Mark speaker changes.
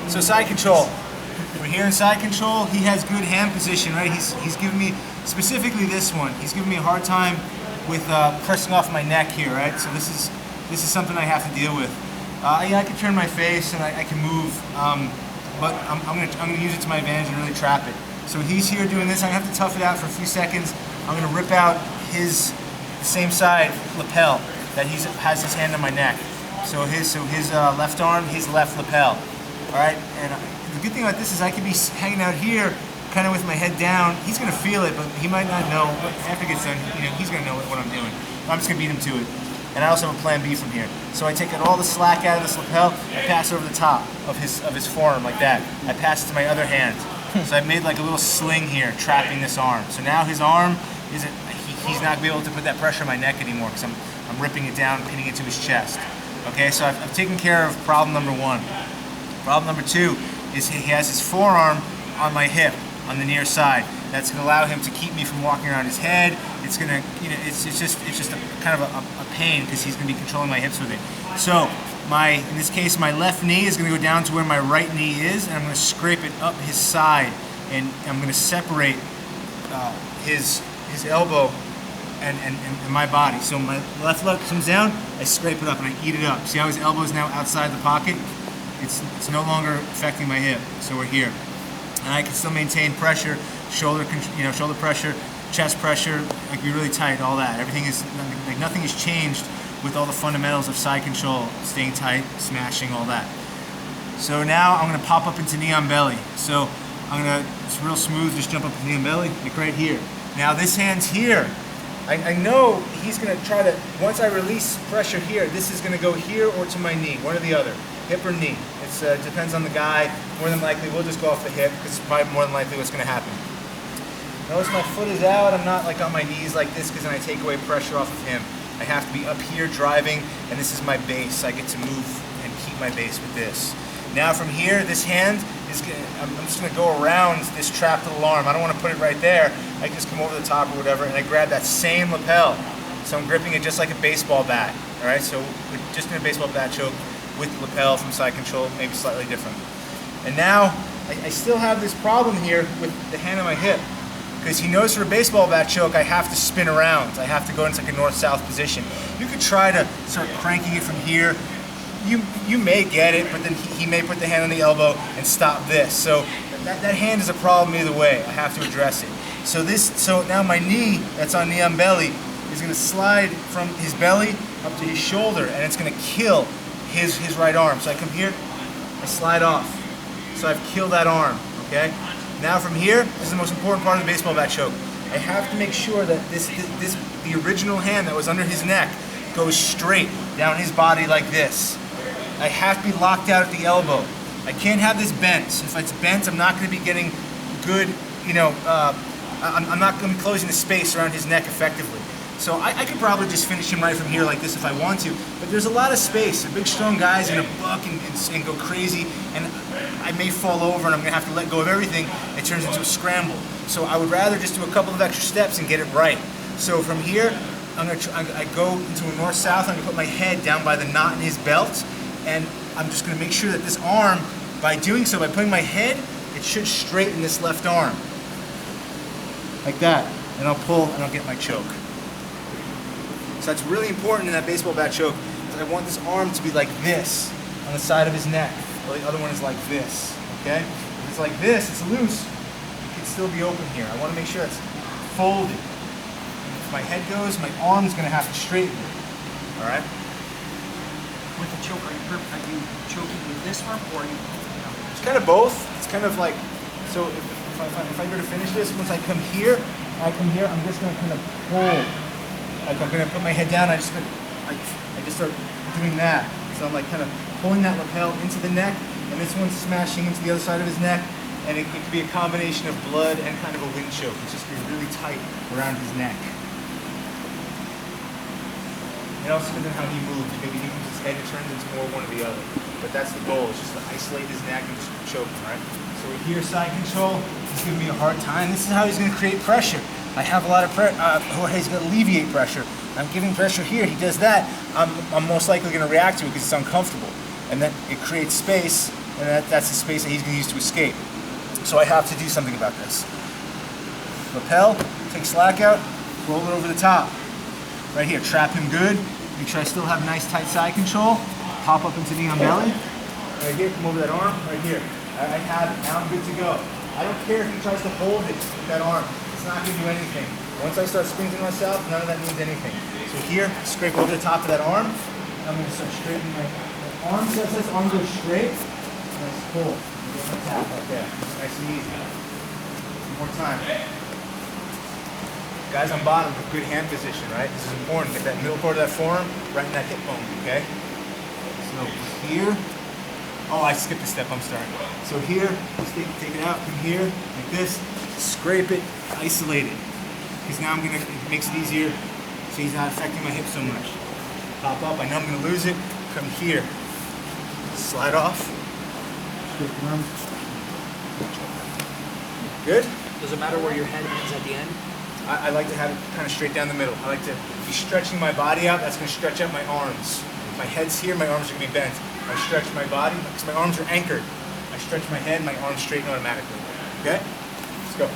Speaker 1: So side control. We're here in side control. He has good hand position, right? He's giving me, specifically this one, he's giving me a hard time with pressing off my neck here, right? So this is something I have to deal with. Yeah, I can turn my face and I can move, but I'm gonna use it to my advantage and really trap it. So he's here doing this. I'm gonna have to tough it out for a few seconds. I'm gonna rip out his same side lapel that he has his hand on my neck. So his left arm, his left lapel. All right, and the good thing about this is I could be hanging out here, kind of with my head down. He's gonna feel it, but he might not know. But after he gets done, he's gonna know what I'm doing. I'm just gonna beat him to it. And I also have a plan B from here. So I take all the slack out of this lapel, I pass over the top of his forearm like that. I pass it to my other hand. So I've made like a little sling here, trapping this arm. So now his arm isn't, he's not gonna be able to put that pressure on my neck anymore because I'm ripping it down, pinning it to his chest. Okay, so I've taken care of problem number one. Problem number two is he has his forearm on my hip on the near side. That's going to allow him to keep me from walking around his head. It's going to, it's just a kind of a pain because he's going to be controlling my hips with it. So in this case, my left knee is going to go down to where my right knee is, and I'm going to scrape it up his side, and I'm going to separate his elbow and my body. So my left leg comes down, I scrape it up and I eat it up. See how his elbow is now outside the pocket? It's no longer affecting my hip. So we're here, and I can still maintain pressure, shoulder pressure, chest pressure. I can be really tight. All that, everything is like nothing has changed with all the fundamentals of side control, staying tight, smashing, all that. So now I'm going to pop up into knee on belly. So it's real smooth, just jump up to knee on belly, like right here. Now this hand's here. I know he's going to try to, once I release pressure here, this is going to go here or to my knee, one or the other, hip or knee. It depends on the guy. More than likely, we'll just go off the hip because it's probably more than likely what's going to happen. Notice my foot is out. I'm not like on my knees like this because then I take away pressure off of him. I have to be up here driving, and this is my base. I get to move and keep my base with this. Now from here, this hand is I'm just going to go around this trapped little arm. I don't want to put it right there. I can just come over the top or whatever, and I grab that same lapel. So I'm gripping it just like a baseball bat. All right, so we're just in a baseball bat choke with the lapel from side control, maybe slightly different. And now I still have this problem here with the hand on my hip. Because he knows for a baseball bat choke, I have to spin around. I have to go into like a north-south position. You could try to start cranking it from here. You may get it, but then he may put the hand on the elbow and stop this. So that hand is a problem either way. I have to address it. So now my knee, that's on knee on belly, is going to slide from his belly up to his shoulder, and it's going to kill his right arm. So I come here, I slide off. So I've killed that arm, okay? Now from here, this is the most important part of the baseball bat choke. I have to make sure that the original hand that was under his neck goes straight down his body like this. I have to be locked out at the elbow. I can't have this bent. If it's bent, I'm not going to be getting good, I'm not going to be closing the space around his neck effectively. So I could probably just finish him right from here like this if I want to, but there's a lot of space. A big strong guy's going to buck and go crazy, and I may fall over and I'm going to have to let go of everything. It turns into a scramble. So I would rather just do a couple of extra steps and get it right. So from here, I go into a north-south. I'm going to put my head down by the knot in his belt, and I'm just going to make sure that this arm, by doing so, by putting my head, it should straighten this left arm. Like that. And I'll pull and I'll get my choke. So that's really important in that baseball bat choke, because I want this arm to be like this on the side of his neck, while the other one is like this, okay? If it's like this, it's loose, it can still be open here. I want to make sure it's folded. If my head goes, my arm's going to have to straighten it, all right?
Speaker 2: With the choke, are you choking with this arm, or are you?
Speaker 1: It's kind of both. It's kind of like, so if I go to finish this, once I come here, I'm just going to kind of pull. Like I'm going to put my head down, I just start doing that. So I'm like kind of pulling that lapel into the neck, and this one's smashing into the other side of his neck, and it could be a combination of blood and kind of a wind choke. It's just going to be really tight around his neck. It also depends on how he moves. Maybe he moves his head, it turns into more one or the other. But that's the goal, is just to isolate his neck and just choke him, right? So we're here, side control. He's giving me a hard time. This is how he's going to create pressure. I have a lot of pressure, he's going to alleviate pressure. I'm giving pressure here, he does that, I'm most likely going to react to it because it's uncomfortable. And then it creates space, and that's the space that he's going to use to escape. So I have to do something about this. Lapel, take slack out, roll it over the top. Right here, trap him good. Make sure I still have nice tight side control. Pop up into knee on belly. Right here, come over that arm, right here. I have it, now I'm good to go. I don't care if he tries to hold it with that arm. It's not going to do anything. Once I start sprinting myself, none of that means anything. So here, scrape over the top of that arm. I'm going to start straightening my arm. So this arm goes straight. Nice pull. Get my tap right there. Nice and easy. One more time. Guys on bottom, good hand position, right? This is important. Get that middle part of that forearm right in that hip bone, okay? So here. Oh, I skipped a step, I'm sorry. So here, take it out from here, like this, scrape it, isolate it. Because now it makes it easier so he's not affecting my hip so much. Pop up, I know I'm gonna lose it, come here. Slide off. Good?
Speaker 2: Does it matter where your head ends at the end?
Speaker 1: I like to have it kind of straight down the middle. I like to be stretching my body out, that's gonna stretch out my arms. My head's here, my arms are gonna be bent. I stretch my body, because my arms are anchored. I stretch my head, my arms straighten automatically. Okay? Let's go.